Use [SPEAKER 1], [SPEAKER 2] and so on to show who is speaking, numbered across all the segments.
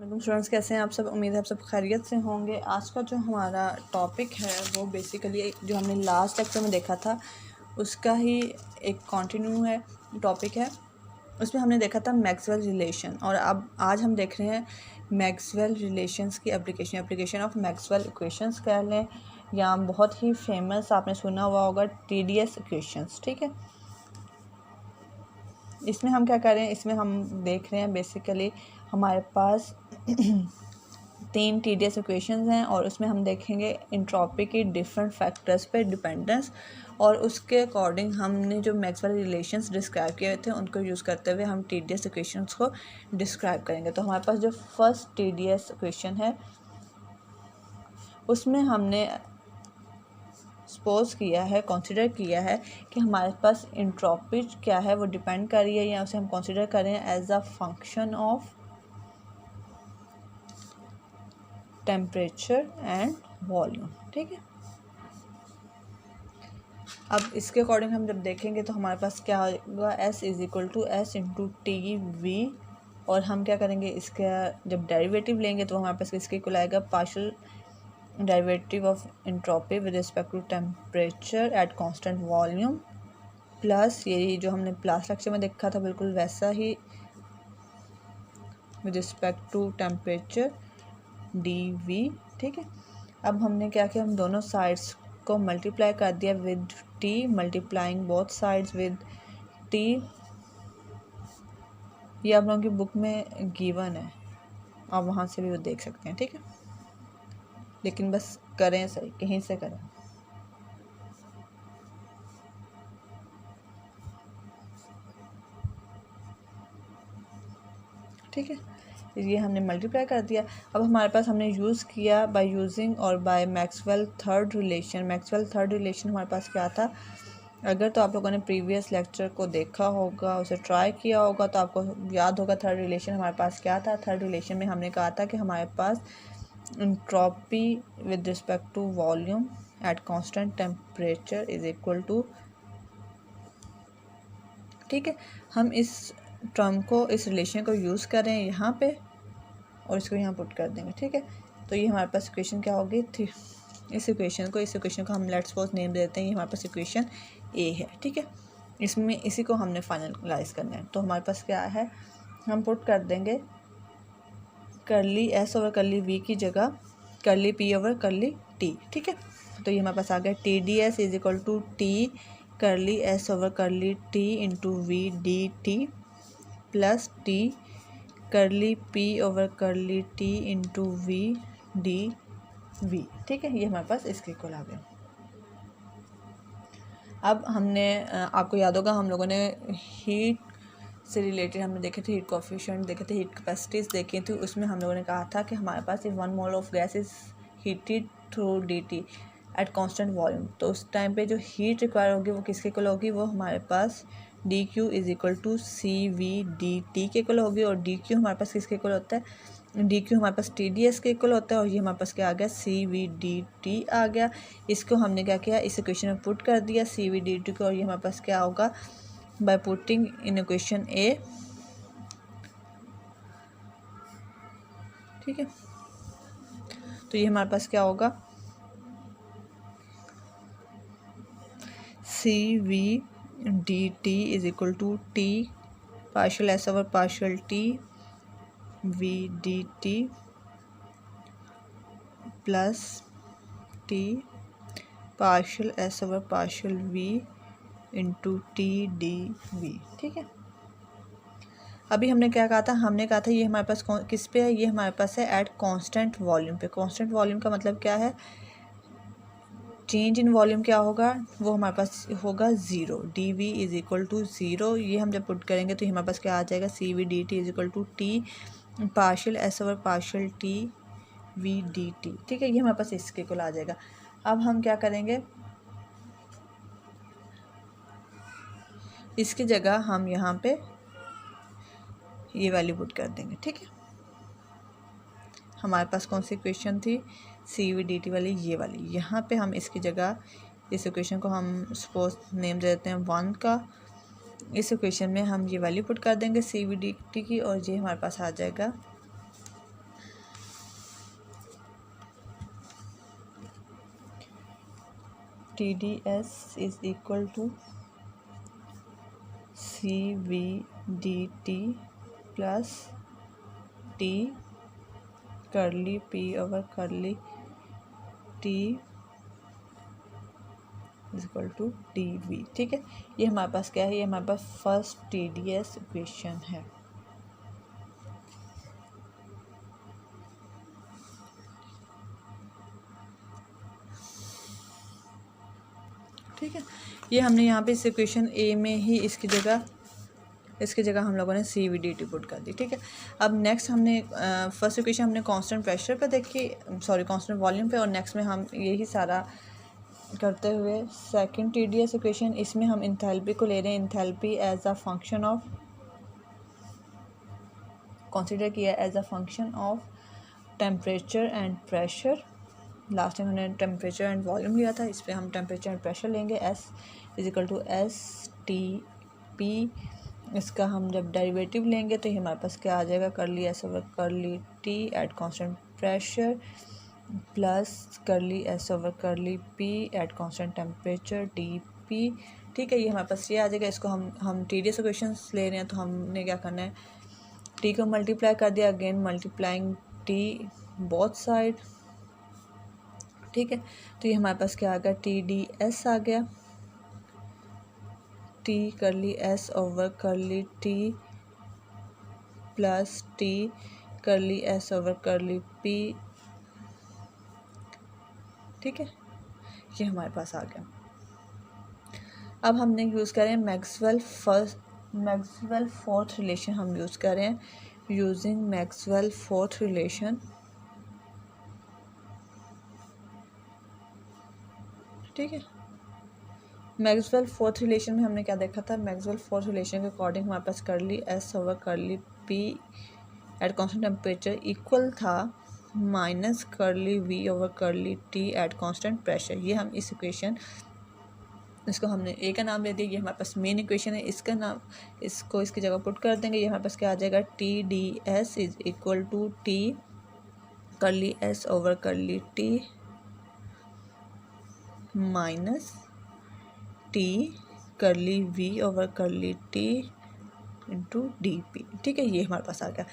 [SPEAKER 1] वालेकुम स्टूडेंट्स, कैसे हैं आप सब। उम्मीद है आप सब खैरियत से होंगे। आज का जो हमारा टॉपिक है वो बेसिकली जो हमने लास्ट लेक्चर में देखा था उसका ही एक कंटिन्यू है टॉपिक है। उसमें हमने देखा था मैक्सवेल रिलेशन, और अब आज हम देख रहे हैं मैक्सवेल रिलेशंस की एप्लीकेशन ऑफ मैक्सवेल इक्वेशंस कह लें, या बहुत ही फेमस आपने सुना हुआ होगा TDS इक्वेशंस। ठीक है, इसमें हम क्या कर रहे हैं, इसमें हम देख रहे हैं बेसिकली हमारे पास 3 TDS इक्वेशंस हैं, और उसमें हम देखेंगे इंट्रॉपी की डिफरेंट फैक्टर्स पे डिपेंडेंस, और उसके अकॉर्डिंग हमने जो मैक्सवेल रिलेशंस डिस्क्राइब किए थे उनको यूज़ करते हुए हम TDS इक्वेशंस को डिस्क्राइब करेंगे। तो हमारे पास जो फर्स्ट TDS इक्वेशन है उसमें हमने सपोज किया है, कंसिडर किया है कि हमारे पास इंट्रॉपी क्या है वो डिपेंड कर रही है, या उसे हम कंसिडर करें as a function of temperature and volume. ठीक है, अब इसके अकॉर्डिंग हम जब देखेंगे तो हमारे पास क्या होगा, S is equal to S into TV, और हम क्या करेंगे, इसका जब डेरिवेटिव लेंगे तो हमारे पास इसके इक्वल आएगा partial derivative of entropy with respect to temperature at constant volume, plus ये जो हमने लास्ट लेक्चर में देखा था बिल्कुल वैसा ही with respect to temperature dV। ठीक है, अब हमने क्या किया, हम दोनों साइड्स को मल्टीप्लाई कर दिया with T, multiplying both sides with T। ये आप लोगों की बुक में गिवन है, आप वहाँ से भी वो देख सकते हैं। ठीक है, लेकिन बस करें सही, कहीं से करें। ठीक है, ये हमने मल्टीप्लाई कर दिया। अब हमारे पास हमने यूज़ किया बाय यूजिंग और bye Maxwell third relation. Maxwell third relation हमारे पास क्या था, अगर तो आप लोगों ने प्रीवियस लेक्चर को देखा होगा, उसे ट्राई किया होगा तो आपको याद होगा थर्ड रिलेशन हमारे पास क्या था। थर्ड रिलेशन में हमने कहा था कि हमारे पास entropy with respect to volume at constant temperature is equal to, ठीक है, हम इस टर्म को, इस रिलेशन को यूज़ कर रहे हैं यहाँ पे और इसको यहाँ पुट कर देंगे। ठीक है, तो ये हमारे पास इक्वेशन क्या होगी थी, इस इक्वेशन को हम लेट्स सपोज नेम देते हैं, ये हमारे पास इक्वेशन A है। ठीक है, इसमें इसी को हमने फाइनलाइज करना है। तो हमारे पास क्या है, हम पुट कर देंगे करली S ओवर करली V की जगह करली P ओवर करली T। ठीक है, तो ये हमारे पास आ गया TDS is equal to T curly S over curly T into VDT plus T curly P over curly T into VDV। ठीक है, ये हमारे पास इसके इक्वल आ गया। अब हमने आपको याद होगा हम लोगों ने हीट से रिलेटेड हमने देखे थे, हीट कोफिशिएंट देखे थे, हीट कैपेसिटीज देखी थी। उसमें हम लोगों ने कहा था कि हमारे पास 1 mole of gas is heated through DT eight constant volume. तो उस टाइम पे जो हीट रिक्वायर होगी वो किसके इक्वल होगी, वो हमारे पास DQ is equal to CVDT के इक्वल होगी। और DQ हमारे पास किसके इक्वल होता है, DQ हमारे पास TDS के इक्वल होता है, और ये हमारे पास क्या आ गया, CVDT आ गया। इसको हमने क्या किया, इस इक्वेशन में पुट कर दिया CVDT को, और ये हमारे पास क्या होगा, by putting in equation A। ठीक है, तो ये हमारे पास क्या होगा, CVDT is equal to T partial S over partial T VDT plus T partial S over partial V into TDV। ठीक है, अभी हमने क्या कहा था, हमने कहा था ये हमारे पास किस पे है, ये हमारे पास है एट कांस्टेंट वॉल्यूम पे। कांस्टेंट वॉल्यूम का मतलब क्या है, चेंज इन वॉल्यूम क्या होगा, वो हमारे पास होगा 0। DV is equal to 0। ये हम जब पुट करेंगे तो हमारे पास क्या आ जाएगा, CVDT is equal to T partial S over partial T VDT। ठीक है, ये हमारे पास इसके इक्वल आ जाएगा। अब हम क्या करेंगे, इसकी जगह हम यहाँ पे ये वैल्यू पुट कर देंगे। ठीक है, हमारे पास कौन सी इक्वेशन थी, CVDT वाली, ये वाली। यहाँ पे हम इसकी जगह इस इक्वेशन को हम सपोज नेम दे देते हैं 1 का। इस इक्वेशन में हम ये वैल्यू पुट कर देंगे CVDT की, और ये हमारे पास आ जाएगा TdS is equal to CVdT plus T curly P over curly T is equal to dV। ठीक है, ये हमारे पास क्या है, ये हमारे पास फर्स्ट TdS इक्वेशन है। ठीक है, ये हमने यहाँ पे इस इक्वेशन ए में ही इसकी जगह हम लोगों ने CVdT पुट कर दी। ठीक है, अब नेक्स्ट हमने फर्स्ट इक्वेशन हमने कांस्टेंट प्रेशर पे देखी, सॉरी कांस्टेंट वॉल्यूम पे, और नेक्स्ट में हम यही सारा करते हुए सेकंड TdS इक्वेशन, इसमें हम इंथैल्पी को ले रहे हैं, enthalpy as a function of, consider किया as a function of temperature and pressure. Last time हमने टेम्परेचर एंड वॉल्यूम लिया था, इस पर हम टेम्परेचर एंड प्रेशर लेंगे। S is equal to STP। इसका हम जब डेरिवेटिव लेंगे तो ये हमारे पास क्या आ जाएगा, करली S over curly T at constant pressure plus करली S over curly P at constant temperature DP। ठीक है, ये हमारे पास ये आ जाएगा। इसको हम TdS इक्वेशंस ले रहे हैं तो हमने क्या करना है, T को मल्टीप्लाई कर दिया, again multiplying T both side. ठीक है, तो ये हमारे पास क्या आ गया, TdS आ गया, T curly S over curly T plus T curly S over curly P। ठीक है, ये हमारे पास आ गया। अब हमने यूज़ करें मैक्सवेल फोर्थ रिलेशन, हम यूज़ करें यूजिंग मैक्सवेल फोर्थ रिलेशन। ठीक है, मैक्सवेल फोर्थ रिलेशन में हमने क्या देखा था, मैक्सवेल फोर्थ रिलेशन के अकॉर्डिंग हमारे पास curly S over curly P at constant temperature equal था minus curly V over curly T at constant pressure. ये हम इस इक्वेशन, इसको हमने ए का नाम दे दिया, ये हमारे पास मेन इक्वेशन है, इसका नाम, इसको इसकी जगह पुट कर देंगे। ये हमारे पास क्या आ जाएगा, TdS is equal to T curly S over curly T माइनस T curly V over curly T into DP। ठीक है, ये हमारे पास आ गया।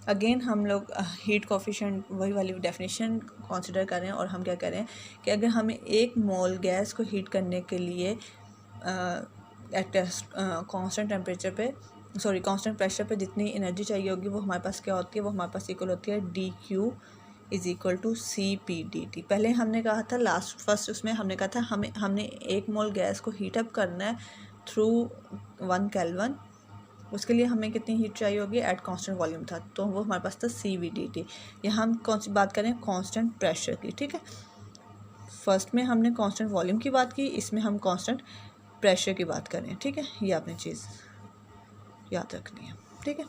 [SPEAKER 1] अगेन हम लोग हीट कोफिशिएंट वही वाली डेफिनेशन कंसिडर कर रहे हैं, और हम क्या कर रहे हैं कि अगर हमें 1 मोल गैस को हीट करने के लिए एट कांस्टेंट टेम्परेचर पे, सॉरी कांस्टेंट प्रेशर पे जितनी एनर्जी चाहिए होगी वो हमारे पास क्या होती है, वो हमारे पास इक्वल होती है DQ is equal to CPdT। पहले हमने कहा था फर्स्ट उसमें हमने कहा था हमने 1 मोल गैस को हीट अप करना है थ्रू 1 केल्विन, उसके लिए हमें कितनी हीट चाहिए होगी एट कांस्टेंट वॉल्यूम था, तो वो हमारे पास था CVdT। यहाँ हम कौन सी बात करें, कांस्टेंट प्रेशर की। ठीक है, फर्स्ट में हमने कांस्टेंट वॉल्यूम की बात की, इसमें हम कांस्टेंट प्रेशर की बात करें। ठीक है, ये आपने चीज़ याद रखनी है। ठीक है,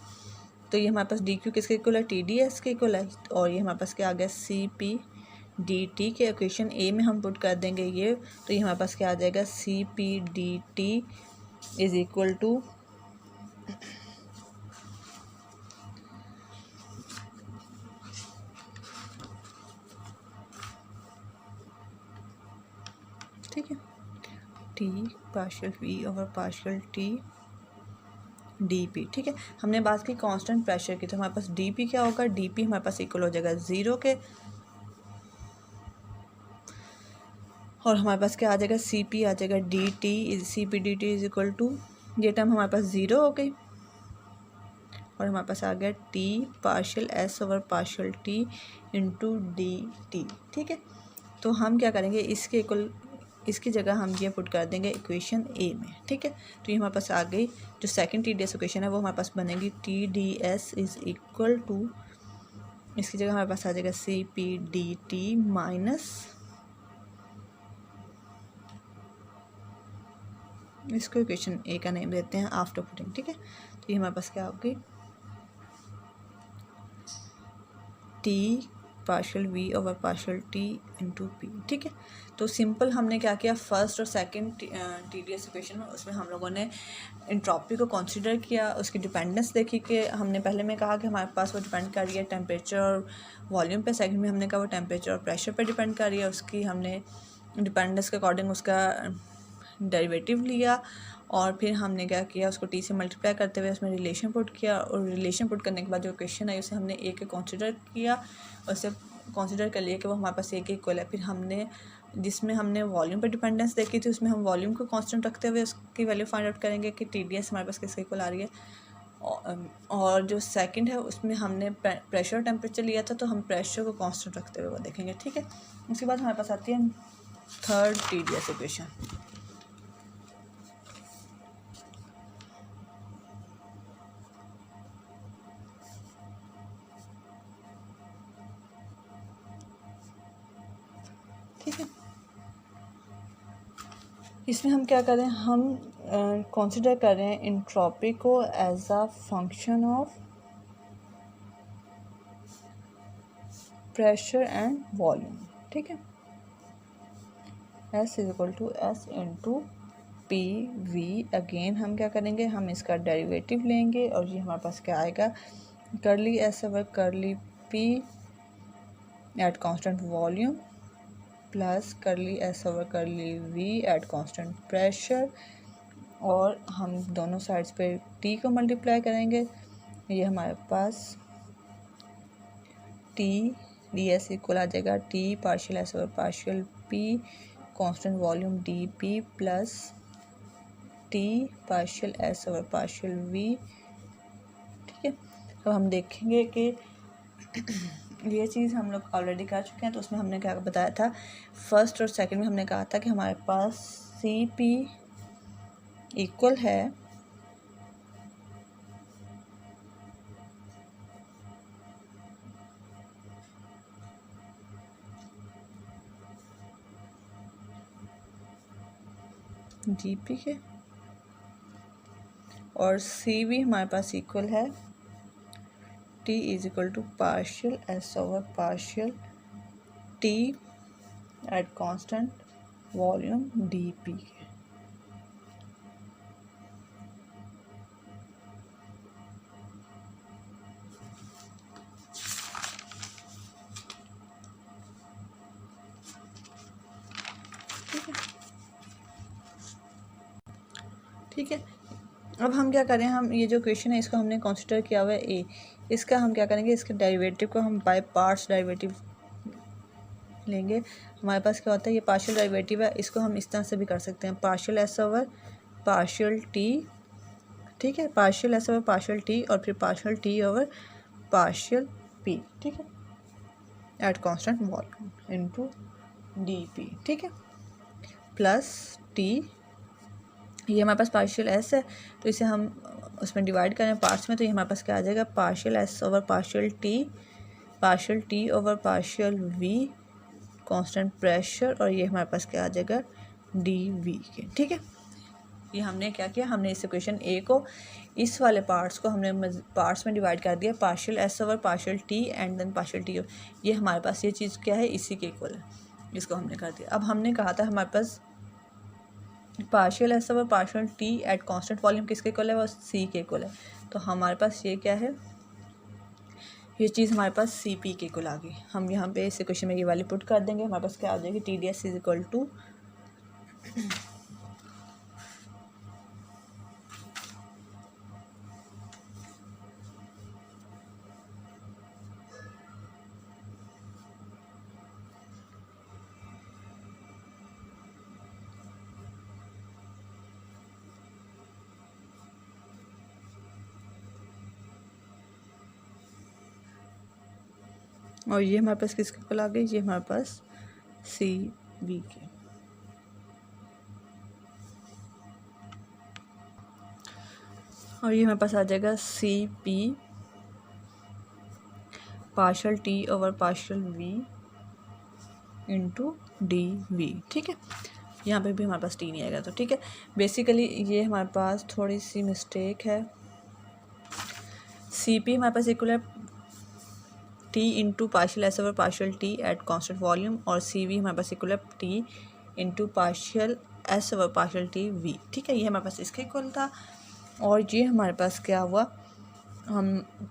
[SPEAKER 1] तो ये हमारे पास DQ किसके इक्वल है, TdS के इक्वल है, और ये हमारे पास क्या आ गया, CPdT के इक्वेशन ए में हम पुट कर देंगे ये, तो ये हमारे पास क्या आ जाएगा, CPdT इज इक्वल टू ठीक है T partial V over partial T DP। ठीक है, हमने बात की कांस्टेंट प्रेशर की, तो हमारे पास DP क्या होगा, DP हमारे पास इक्वल हो जाएगा 0 के, और हमारे पास क्या आ जाएगा, CP आ जाएगा CPdT इज इक्वल टू, ये टर्म हमारे पास 0 हो गई, और हमारे पास आ गया T partial S over partial T into DT। ठीक है, तो हम क्या करेंगे, इसके इक्वल, इसकी जगह हम ये पुट कर देंगे इक्वेशन ए में। ठीक है, तो ये हमारे पास आ गई, जो सेकंड TdS इक्वेशन है वो हमारे पास बनेगी TdS इज इक्वल टू, इसकी जगह हमारे पास आ जाएगा CPdT माइनस, इसको इक्वेशन ए का नेम देते हैं आफ्टर पुटिंग। ठीक है, तो ये हमारे पास क्या होगी, T partial V over partial T into P। ठीक है, तो सिंपल हमने क्या किया, फर्स्ट और सेकंड TdS इक्वेशन में, उसमें हम लोगों ने एंट्रोपी को कंसीडर किया, उसकी डिपेंडेंस देखी कि हमने पहले में कहा कि हमारे पास वो डिपेंड कर रही है टेम्परेचर और वॉल्यूम पे, सेकंड में हमने कहा वो टेम्परेचर और प्रेशर पे डिपेंड कर रही है, उसकी हमने डिपेंडेंस के अकॉर्डिंग उसका डेरिवेटिव लिया और फिर हमने क्या किया, उसको टी से मल्टीप्लाई करते हुए उसमें रिलेशन पुट किया, और रिलेशन पुट करने के बाद जो क्वेश्चन है उसे हमने ए के कंसीडर किया, उसे कंसीडर कर लिया कि वो हमारे पास ए के इक्वल है। फिर हमने जिसमें हमने वॉल्यूम पर डिपेंडेंस देखी थी उसमें हम वॉल्यूम को कांस्टेंट रखते हुए उसकी वैल्यू फाइंड आउट करेंगे कि TDS हमारे पास किसके इक्वल आ रही है। और जो सेकंड है उसमें हमने प्रेशर टेम्परेचर लिया था, तो हम प्रेशर को कांस्टेंट रखते हुए वो देखेंगे, ठीक है। उसके बाद हमारे पास आती है थर्ड TDS इक्वेशन। ठीक है, इसमें हम क्या कर रहे हैं, हम कंसिडर कर रहे हैं एंट्रोपी को as a function of pressure and volume, ठीक है। S is equal to S into P V. Again हम क्या करेंगे, हम इसका डेरिवेटिव लेंगे और ये हमारे पास क्या आएगा, करली S over curly P at constant volume plus करली S ओवर करली V एट कांस्टेंट प्रेशर, और हम दोनों साइड्स पे T को मल्टीप्लाई करेंगे। ये हमारे पास T ds इक्वल आ जाएगा T partial S over partial P constant volume dP plus T partial S over partial V, ठीक है। अब हम देखेंगे कि ये चीज़ हम लोग ऑलरेडी कर चुके हैं, तो उसमें हमने क्या बताया था, फर्स्ट और सेकंड में हमने कहा था कि हमारे पास CP इक्वल है GP के, और CV हमारे पास इक्वल है T is equal to partial S over partial T at constant volume dP के। ठीक है, अब हम क्या करें, हम ये जो क्वेश्चन है इसको हमने कंसीडर किया हुआ है ए, इसका हम क्या करेंगे, इसके डेरिवेटिव को हम बाय पार्ट्स डेरिवेटिव लेंगे। हमारे पास क्या होता है, ये पार्शियल डेरिवेटिव है, इसको हम इस तरह से भी कर सकते हैं, partial S over partial T, ठीक है, partial S over partial T और फिर partial T over partial P, ठीक है, eight constant volume into dP, ठीक है, प्लस T, ये हमारे पास पार्शियल S है तो इसे हम उसमें डिवाइड करें पार्ट्स में, तो ये हमारे पास क्या आ जाएगा, partial S over partial T over partial V constant pressure, और ये हमारे पास क्या आ जाएगा dV के, ठीक है। ये हमने क्या किया, हमने इस इक्वेशन A को, इस वाले पार्ट्स को हमने पार्ट्स में डिवाइड कर दिया, partial S over partial T and then partial T, ये हमारे पास ये चीज़ क्या है, इसी के इक्वल है, इसको हमने कर दिया। अब हमने कहा था हमारे पास partial S over partial T at constant volume किसके इक्वल है, वो C के इक्वल है, तो हमारे पास ये क्या है, ये चीज़ हमारे पास CP के इक्वल आ गई। हम यहाँ पे इस क्वेश्चन में ये वाली पुट कर देंगे, हमारे पास क्या आ जाएगी, TDS इज इक्वल टू और ये हमारे पास किसके इक्वल आ गई, ये हमारे पास CB के। और ये हमारे पास आ जाएगा CP partial T over partial V into DV, ठीक है। यहाँ पे भी हमारे पास T नहीं आएगा, तो ठीक है। बेसिकली ये हमारे पास थोड़ी सी मिस्टेक है, CP हमारे पास इक्वल है T into partial S over partial T at constant volume, और CV हमारे पास इक्वल है T into partial S over partial T V, ठीक है। ये हमारे पास इसके इक्वल था, और ये हमारे पास क्या हुआ, हम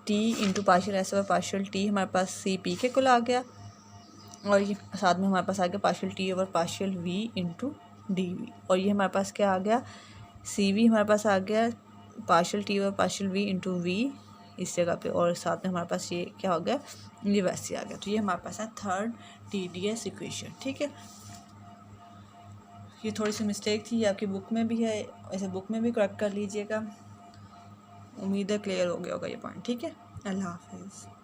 [SPEAKER 1] T into partial S over partial T हमारे पास CP के इक्वल आ गया, और ये साथ में हमारे पास आ गया partial T over partial V into D V. और ये हमारे पास क्या आ गया, सी वी हमारे पास आ गया partial T over partial V into V इस जगह पे, और साथ में हमारे पास ये क्या हो गया, ये वैसे आ गया। तो ये हमारे पास है थर्ड TDS इक्वेशन। ठीक है, ये थोड़ी सी मिस्टेक थी, आपकी बुक में भी है, ऐसे बुक में भी करेक्ट कर लीजिएगा। उम्मीद है क्लियर हो गया होगा ये पॉइंट। ठीक है, अल्लाह हाफिज़।